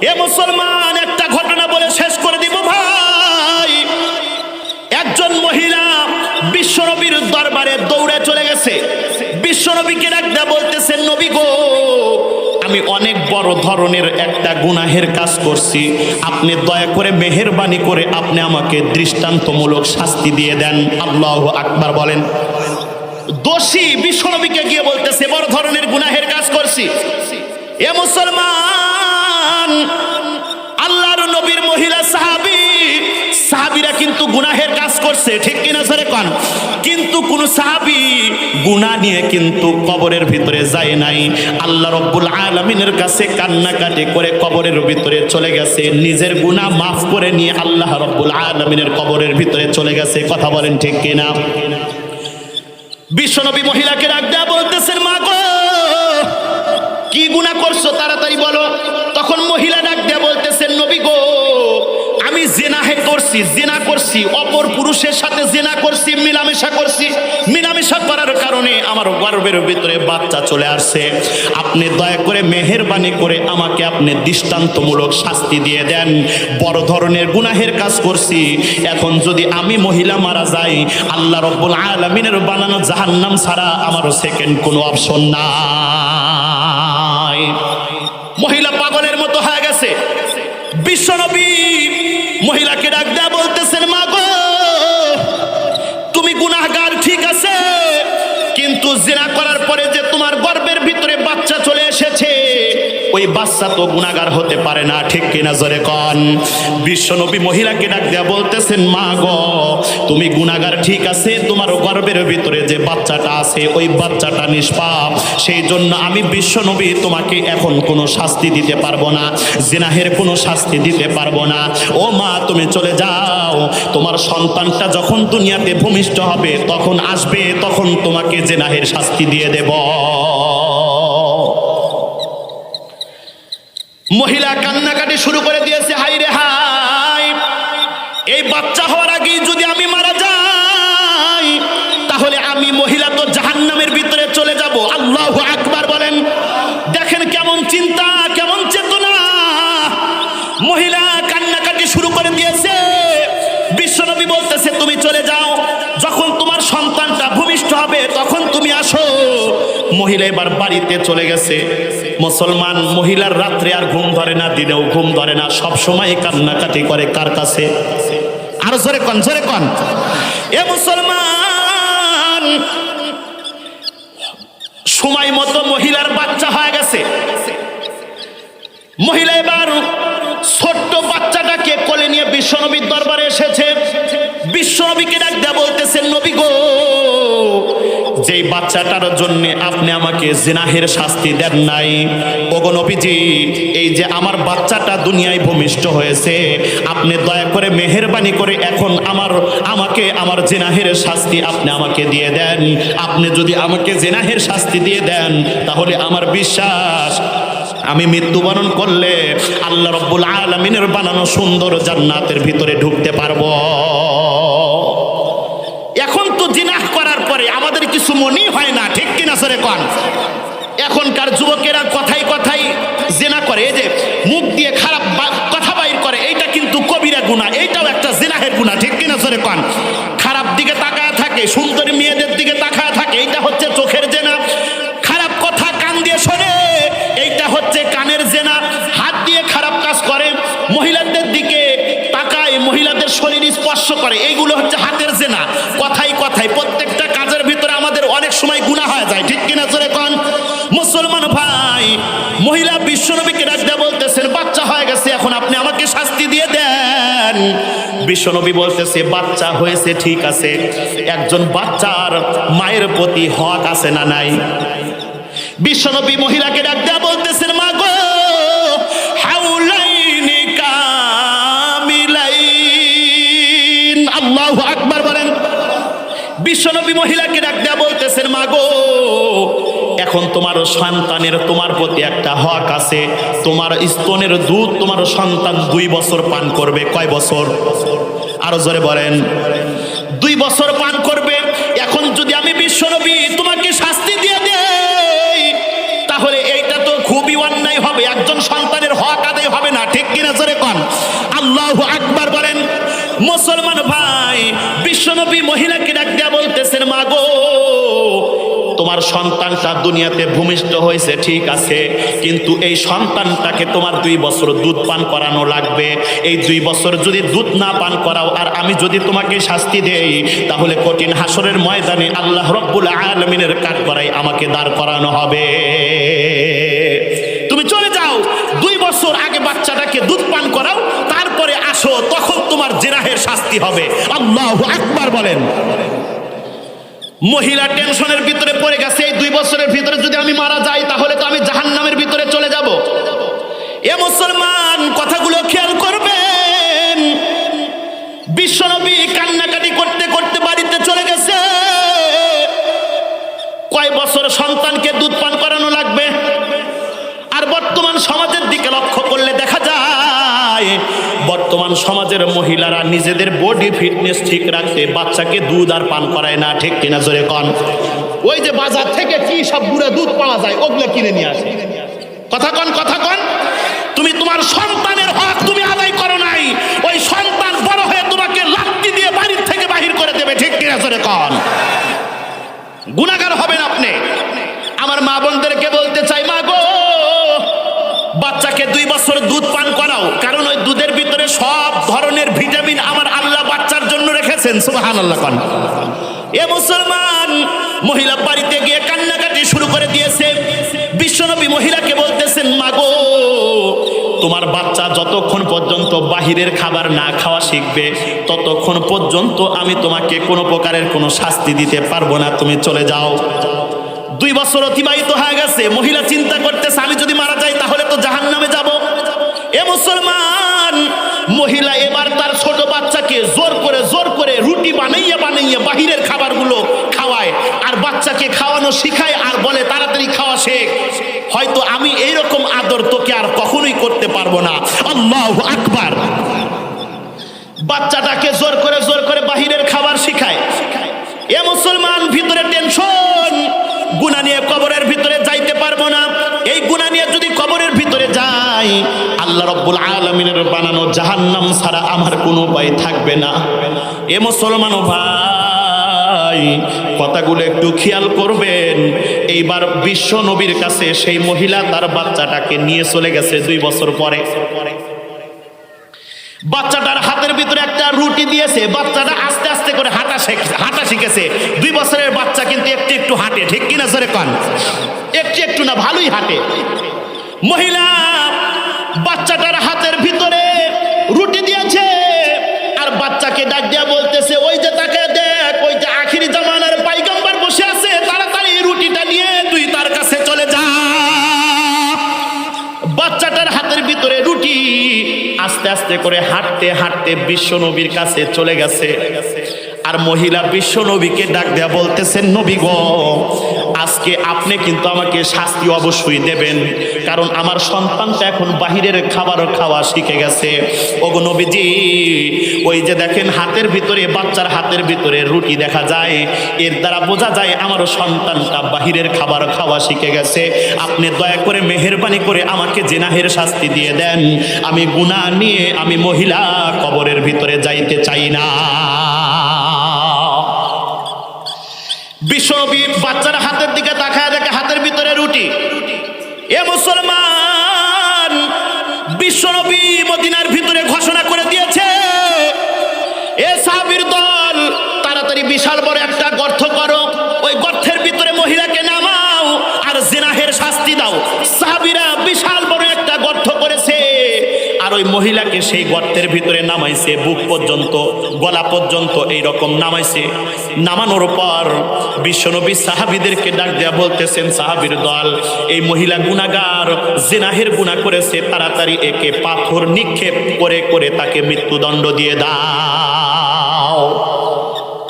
এ মুসলমান, একটা ঘটনা বলে শেষ করে দিব ভাই। একজন মহিলা বিশ্বনবীর দরবারে দৌড়ে চলে গেছে। বিশ্বনবীকে ডাকতে বলতেছেন, নবী গো, আমি অনেক বড় ধরনের একটা গুনাহের কাজ করছি, আপনি দয়া করে মেহেরবানি করে আপনি আমাকে দৃষ্টান্তমূলক শাস্তি দিয়ে দেন। আল্লাহু আকবার বলেন। দোষী বিশ্বনবীকে গিয়ে বলতেছে, বড় ধরনের গুনাহের কাজ করছি। এ মুসলমান, আল্লাহর নবীর মহিলা সাহাবীরা কিন্তু গুনাহের কাজ করছে, ঠিক কিনা জোরে কোন? কিন্তু কোন সাহাবী গুনাহ নিয়ে কিন্তু কবরের ভিতরে যায় নাই। আল্লাহ রাব্বুল আলামিনের কাছে কান্নাকাটি করে কবরের ভিতরে চলে গেছে, নিজের গুনাহ মাফ করে নিয়ে আল্লাহ রাব্বুল আলামিনের কবরের ভিতরে চলে গেছে। কথা বলেন ঠিক কিনা? বিশ্বনবী মহিলাকে ডাক দেয়া বলতেছেন, মা গো, কি গুনাহ করছো তাড়াতাড়ি বলো। তখন মহিলা ডাক দেয়া বলতেছেন, নবী গো, আমি জিনা করছি, অপর পুরুষের সাথে জিনা করছি, মিলামেশা করার কারণে আমার গর্ভের ভিতরে বাচ্চা চলে আসছে। আপনি দয়া করে মেহেরবানি করে আমাকে আপনি দৃষ্টান্তমূলক শাস্তি দিয়ে দেন। বড় ধরনের গুনাহের কাজ করছি, এখন যদি আমি মহিলা মারা যাই, আল্লাহ রাব্বুল আলামিনের বানানো জাহান্নাম ছাড়া আমার সেকেন্ড কোনো অপশন নাই। মহিলা পাগলের মতো হয়ে গেছে। বিশ্বনবী মহিলাকে ডাক দেয়া বলতেছেন, মা গো, তুমি গুনাহগার ঠিক আছে, কিন্তু জিনা করার পরে যে তোমার গর্ভের ভিতরে বাচ্চা চলে এসেছে, ওই বাচ্চা তো গুনাহগার হতে পারে না, ঠিক কিনা জোরে কোন? বিশ্বনবী মহিলাকে ডাক দেয়া বলতেছেন, মা গো, তুমি গুনাহগার ঠিক আছে, তোমার গর্ভের ভিতরে যে বাচ্চাটা আছে ওই বাচ্চাটা নিষ্পাপ, সেই জন্য আমি বিশ্বনবী তোমাকে এখন কোনো শাস্তি দিতে পারবো না, জিনাহের কোনো শাস্তি দিতে পারবো না। ও মা, তুমি চলে যাও, তোমার সন্তানটা যখন দুনিয়াতে ভূমিষ্ঠ হবে তখন আসবে, তখন তোমাকে জিনাহের শাস্তি দিয়ে দেব। মহিলা কান্নাকাটি শুরু করে দিয়েছে, হাই রে হাই, এই বাচ্চা হওয়ার আগেই যদি আমি মারা যাই তাহলে আমি মহিলা তো জাহান্নামের ভিতরে চলে যাব। আল্লাহু আকবার বলেন। দেখেন কেমন চিন্তা, কেমন চেতনা। মহিলা কান্নাকাটি শুরু করে দিয়েছে। বিশ্বনবী বলতেছে, তুমি চলে যাও, যখন তোমার সন্তানটা ভূমিষ্ঠ হবে তখন তুমি আসো। মহিলা এবার বাড়িতে চলে গেছে। মুসলমান, মহিলার রাত্রে আর ঘুম ধরে না, দিনেও ঘুম ধরে না, সব সময় কান্নাকাটি করে কার কাছে? আর জোরে কোন, জোরে কোন। এ মুসলমান, সময় মতো মহিলার বাচ্চা হয়ে গেছে। মহিলা এবার ছোট্ট বাচ্চাটাকে কোলে নিয়ে বিশ্বনবীর দরবারে এসেছে। বিশ্বনবীকে ডাক দেয়া বলতেছেন, নবী গো, যেই বাচ্চাটার জন্য আপনি আমাকে জিনাহের শাস্তি দেন নাই, ওগো নবীজি, এই যে আমার বাচ্চাটা দুনিয়ায় ভূমিষ্ঠ হয়েছে, আপনি দয়া করে মেহেরবানি করে এখন আমাকে আমার জিনাহের শাস্তি আপনি আমাকে দিয়ে দেন। আপনি যদি আমাকে জিনাহের শাস্তি দিয়ে দেন তাহলে আমার বিশ্বাস, আমি মৃত্যুবরণ করলে আল্লাহ রাব্বুল আলামিনের বানানো সুন্দর জান্নাতের ভিতরে ঢুকতে পারবো। এখন তো জিনাহ করার পরে আমাদের কিছু মনেই হয় না, ঠিক কিনা জোরে কোন? এখনকার যুবকেরা কথাই কথাই জিনা করে, এই যে মুখ দিয়ে খারাপ কথা বাইর করে, এইটা কিন্তু কবিরা গুনাহ, এইটাও একটা জিনাহের গুনাহ, ঠিক কিনা জোরে কোন? খারাপ দিকে তাকায় থাকে, সুন্দরী মেয়েদের দিকে তাকায় থাকে, এইটা হচ্ছে চোখের জিনা। খারাপ কথা কান দিয়ে শোনে, এইটা হচ্ছে কানের জিনা। হাত দিয়ে খারাপ কাজ করে, মহিলাদের দিকে তাকায়, মহিলাদের শরীর স্পর্শ করে, এইগুলো হচ্ছে হাতের জিনা। কথাই কথাই প্রত্যেকটা কাজের ভিতরে আমাদের অনেক সময় গুনাহ হয়ে যায়, ঠিক কিনা জোরে কোন? মুসলমান ভাই, মহিলা বিশ্বনবীকে ডাক দেয়া বলতেছেন, বাচ্চা হয়ে গেছে, এখন আপনি আমাকে শাস্তি দিয়ে দেন। বিশ্বনবী বলতেছে, বাচ্চা হয়েছে ঠিক আছে, একজন বাচ্চার মায়ের প্রতি হক আছে না নাই? বিশ্বনবী মহিলাকে ডাক দেয়া বলতেছেন, মা গো, হাউলাইনি কামিলাইন। আল্লাহু আকবার বলেন। বিশ্বনবী মহিলাকে ডাক দেয়া বলতেছেন, মা গো, এখন তোমার সন্তানের তোমার প্রতি একটা হক আছে, তোমার স্তনের দুধ তোমার সন্তান 2 বছর পান করবে। কয় বছর? আরো জোরে বলেন। 2 বছর পান করবে। এখন যদি আমি বিশ্বনবী তোমাকে শাস্তি দিয়ে দেই তাহলে এইটা তো খুবই অন্যায় হবে, একজন সন্তানের হক আদায় হবে না, ঠিক মুসলমান ভাই, বিশ্বনবী মহিলাকে ডাক দেয়া বলতেছেন, মা গো, তোমার সন্তানটা দুনিয়াতে ভূমিষ্ঠ হয়েছে ঠিক আছে, কিন্তু এই সন্তানটাকে তোমার 2 বছর দুধ পান করানো লাগবে। এই 2 বছর যদি দুধ না পান করাও আর আমি যদি তোমাকে শাস্তি দেই, তাহলে কঠিন হাসরের ময়দানে আল্লাহ রব্বুল আলামিনের কাঠগড়ায় আমাকে দাঁড় করানো হবে। তুমি চলে যাও, 2 বছর আগে বাচ্চাটাকে দুধ পান করাও, তারপরে আসো, তখন তোমার জিনাহের শাস্তি হবে। আল্লাহু আকবার বলেন। মহিলা টেনশনের ভিতরে পড়ে গেছে, এই 2 বছরের ভিতরে যদি আমি মারা যাই তাহলে তো আমি জাহান্নামের ভিতরে চলে যাব। এ মুসলমান, কথাগুলো খেয়াল করবেন। বিশ্বনবী কান্নাকাটি করতে করতে বাড়িতে চলে গেছে। কয় বছর সন্তানকে দুধ পান করানো লাগবে? আর বর্তমান সমাজের দিকে লক্ষ্য করলে দেখা যায় বর্তমান সমাজের মহিলারা নিজেদের বডি ফিটনেস ঠিক রাখতে বাচ্চাকে দুধ আর পান করায় না, ঠিক কিনা জোরে কন? ওই যে বাজার থেকে কি সব গুঁড়া দুধ পাওয়া যায় ওগুলো কিনে নিয়ে আসে। কথা কন, কথা কন। তুমি তোমার সন্তানের হক তুমি আদায় করো নাই, ওই সন্তান বড় হয়ে তোমাকে লাথি দিয়ে বাড়ির থেকে বাহির করে দেবে, ঠিক কিনা জোরে কন? গুনাহগার হবেন আপনি। আমার মা বোনদেরকে বলতে চাই, মা গো, বাচ্চাকে 2 বছর দুধ পান করাও, কারণ ওই দুধের ভিতরে সব ধরনের ভিটামিন আমার আল্লাহ বাচ্চার জন্য রেখেছেন। সুবহানাল্লাহ কোন। এ মুসলমান, মহিলা বাড়িতে গিয়ে কান্নাকাটি শুরু করে দিয়েছে। বিশ্বনবী মহিলাকে বলতেছেন, মা গো, তোমার বাচ্চা যতক্ষণ পর্যন্ত বাহিরের খাবার না খাওয়া শিখবে ততক্ষণ পর্যন্ত আমি তোমাকে কোনো প্রকারের কোনো শাস্তি দিতে পারবো না, তুমি চলে যাও। 2 বছর অতিবাহিত হয়ে গেছে। মহিলা চিন্তা করতেছে, আমি যদি মারা যাই তাহলে তো জাহান্নামে যাব। এ মুসলমান, মহিলা এবার তার ছোট বাচ্চাকে জোর করে রুটি বানাইয়া বাহিরের খাবারগুলো খাওয়ায়, আর বাচ্চাকে খাওয়ানো শিখায়, আর বলে তাড়াতাড়ি খাওয়া শেখ, হয়তো আমি এইরকম আদর তোকে আর কখনোই করতে পারবো না। আল্লাহু আকবার। বাচ্চাটাকে জোর করে বাহিরের খাবার শিখায়। এ মুসলমান, ভিতরে টেনশন, গুনাহ নিয়ে কবরের ভিতরে যাইতে পারবো না। এই গুনাহ নিয়ে যদি কবরের ভিতরে যাই, আল্লাহ রাব্বুল আলামিনের বানানো জাহান্নাম ছাড়া আমার কোনো উপায় থাকবে না। এ মুসলমান ভাই, কথাগুলো একটু খেয়াল করবেন। এইবার বিশ্ব নবীর কাছে সেই মহিলা তার বাচ্চাটাকে নিয়ে চলে গেছে 2 বছর পরে। বাচ্চাটার হাতের ভিতরে একটা রুটি দিয়েছে। বাচ্চাটা আস্তে আস্তে করে হাঁটা শিখেছে। 2 বছরের বাচ্চা কিন্তু একটু হাঁটে, ঠিক কিনা জোরে কন? একটু না, ভালোই হাঁটে। মহিলা বাচ্চাটার হাতের ভিতরে রুটি দিয়েছে, আর বাচ্চাকে ডাক দিয়া বলতেছে, ওই যে তাকে দেখ, ওই যে আখিরি জামানার পয়গম্বর বসে আছে, তাড়াতাড়ি রুটিটা নিয়ে তুই তার কাছে চলে যা। বাচ্চাটার হাতের ভিতরে রুটি আস্তে আস্তে করে হাঁটতে বিশ্ব নবীর কাছে চলে গেছে। আর মহিলা বিশ্ব নবীকে ডাক দেয়া বলতেছেন, নবী গো, আজকে আপনি কিন্তু আমাকে শাস্তি অবশ্যই দেবেন, কারণ আমার সন্তানটা এখন বাহিরের খাবার খাওয়া শিখে গেছে। ওগো নবীজি, ওই যে দেখেন হাতের ভিতরে, বাচ্চার হাতের ভিতরে রুটি দেখা যায়, এর দ্বারা বোঝা যায় আমার সন্তানটা বাহিরের খাবার খাওয়া শিখে গেছে। আপনি দয়া করে মেহেরবানি করে আমাকে জিনাহের শাস্তি দিয়ে দেন। আমি গুনাহ নিয়ে আমি মহিলা কবরের ভিতরে যাইতে চাই না। বিশ্বনবী বাচ্চার হাতের দিকে তাকায় দেখে হাতের ভিতরে রুটি। এ মুসলমান, বিশ্বনবী মদিনার ভিতরে ঘোষণা করে দিয়েছে, এ সাহাবীর দল, তাড়াতাড়ি বিশাল বড় একটা গর্ত করো, ওই গর্তের ভিতরে মহিলাকে নামাও আর জিনাহের শাস্তি দাও। সাহাবীরা বিশাল বড় একটা গর্ত করেছে, আর ওই মহিলাকে সেই গর্তের ভিতরে নামাইছে, বুক পর্যন্ত, গলা পর্যন্ত এইরকম নামাইছে। নামানোর পর বিশ্বনবী সাহাবীদেরকে ডাক দেয়া বলতেছেন, সাহাবীর দল, এই মহিলা গুনাহগার, জিনাহের গুনাহ করেছে, তাড়াতাড়ি একে পাথর নিক্ষেপ করে তাকে মৃত্যুদণ্ড দিয়ে দাও।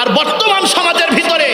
আর বর্তমান সমাজের ভিতরে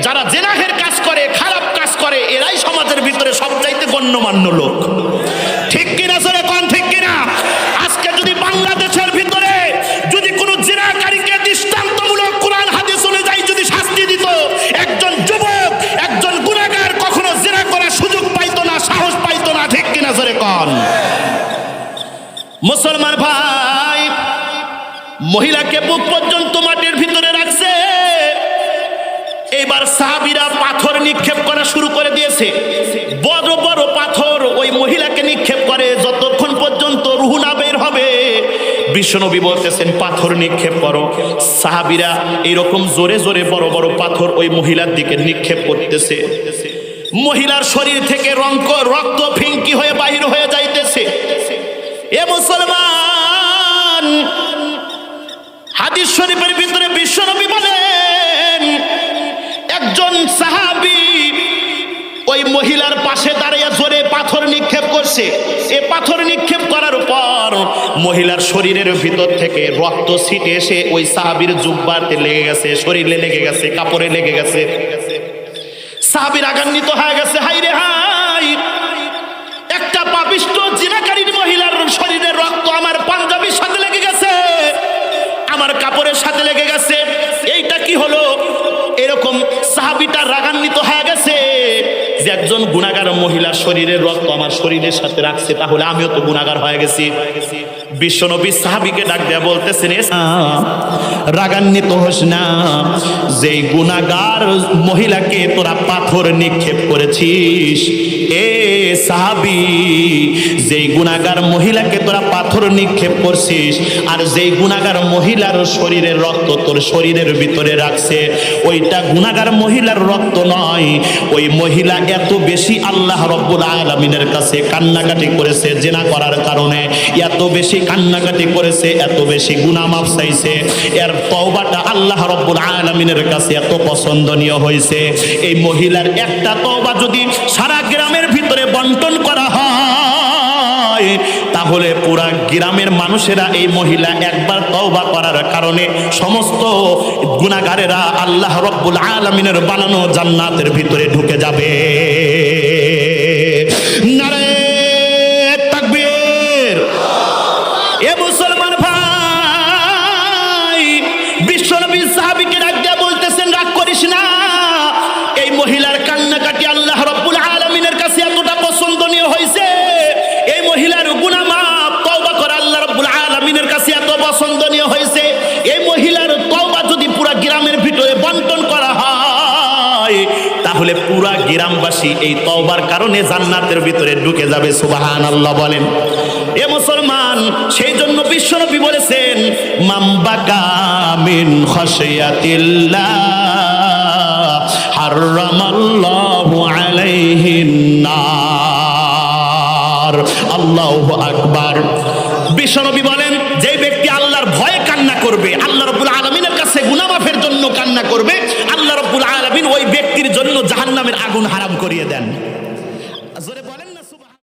যারা জিনাহের কাজ করে, খারাপ কাজ করে, এরাই সমাজের ভিতরে সবচাইতে গণ্যমান্য লোক, ঠিক কিনা জোরে কোন, ঠিক কিনা? আজকে যদি বাংলাদেশের ভিতরে যদি কোনো জিনাকারীকে দৃষ্টান্তমূলক কোরআন হাদিস অনুযায়ী যদি শাস্তি দিত, একজন যুবক, একজন গুনাহগার কখনো জিনা করার সুযোগ পাইতো না, সাহস পাইতো না, ঠিক কিনা জোরে কোন? মুসলমান ভাই, মহিলাকে বুক পর্যন্ত মাটির ভিতরে রাখছে। এবার সাহাবীরা পাথর নিক্ষেপ করা শুরু করে দিয়েছে। বড় বড় পাথর ওই মহিলাকে নিক্ষেপ করে যতক্ষণ পর্যন্ত রূহ না বের হবে। বিশ্বনবী বলতেছেন পাথর নিক্ষেপ করো। সাহাবীরা এরকম জোরে জোরে বড় বড় পাথর ওই মহিলার দিকে নিক্ষেপ করতেছে। মহিলার শরীর থেকে রক্ত ফিঙ্কি হয়ে বাহির হয়ে যাইতেছে। এ মুসলমান, হাদিস শরীফের ভিতরে বিশ্বনবী বলেন একজন সাহাবী ওই মহিলার পাশে দাঁড়িয়ে জোরে পাথর নিক্ষেপ করছে। এ পাথর নিক্ষেপ করার পর মহিলার শরীরের ভিতর থেকে রক্ত ছিটে এসে ওই সাহাবীর জুব্বাতে লেগে গেছে, শরীরে লেগে গেছে, কাপড়ে লেগে গেছে। সাহাবী রাগান্বিত হয়ে গেছে, হাই রে হাই, একটা পাপিষ্ঠ জিনাকারীর মহিলার শরীরের রক্ত আমার পাঞ্জাবির সাথে লেগে গেছে, আমার কাপড়ের সাথে লেগে গেছে, এইটা কি হলো? এরকম সাহাবীটা রাগান্বিত হয়ে গেছে যে একজন গুনাহগার মহিলার শরীরের রক্ত আমার শরীরের সাথে রাখছে, তাহলে আমিও তো গুনাহগার হয়ে গেছি। বিশ্বনবী সাহাবীকে ডাক দেয়া বলতেছেন, রাগান্বিত হোস না, যেই গুনাহগার মহিলাকে তোরা পাথর নিক্ষেপ করেছিস, এ সাহাবী, যেই গুনাহগার মহিলাকে তোরা পাথর নিক্ষেপ করছিস আর যেই গুনাহগার মহিলার শরীরের রক্ত তোর শরীরের ভিতরে রাখছে, ওইটা গুনাহগার মহিলার রক্ত নয়। ওই মহিলা এত বেশি আল্লাহ রব্বুল আলামিনের কাছে কান্নাকাটি করেছে জিনা করার কারণে, এত বেশি কান্নাকাটি করেছে, এত বেশি গুনাহ মাফ চাইছে, এর তওবাটা আল্লাহ রব্বুল আলামিনের কাছে এত পছন্দনীয় হয়েছে। এই মহিলার একটা তওবা যদি সারা গ্রামের ভিতরে বন্টন করা হয়, তাহলে পুরা গ্রামের মানুষেরা এই মহিলা একবার তওবা করার কারণে সমস্ত গুনাহগারেরা আল্লাহ রব্বুল আলামিনের বানানো জান্নাতের ভিতরে ঢুকে যাবে। নারে তাকবীর! এ মুসলমান ভাই, বিশ্বনবী সাহাবীকে ডাক দিয়ে বলতেছেন, রাগ করিস না, এই মহিলার কান্নাকাটি আল্লাহ রব্বুল আলামিনের কাছে এতটা পছন্দনীয় হয়েছে, এই মহিলার গুনাহ মাফ তওবা করা আল্লাহ রব্বুল আলামিনের কাছে এত পছন্দনীয় হয়েছে, এই মহিলার তওবা যদি পুরা গ্রামের ভিতরে বন্টন করা হয়, তাহলে পুরা গ্রামবাসী এই তওবার কারণে জান্নাতের ভিতরে ঢুকে যাবে। সুবহানাল্লাহ বলেন। এ মুসলমান, সেই জন্য বিশ্বনবী বলেছেন, মান বাকা মিন খাশিয়াতিল্লাহ হারামাল্লাহু আলাইহিন নার। আল্লাহু আকবার। বিশ্বনবী বলেন, যে ব্যক্তি আল্লাহর ভয়ে কান্না করবে, আল্লাহ রাব্বুল আলামিনের কাছে গুনাহ মাফের জন্য কান্না করবে, আল্লাহ রাব্বুল আলামিন ওই ব্যক্তির জন্য জাহান্নামের আগুন হারাম করিয়ে দেন।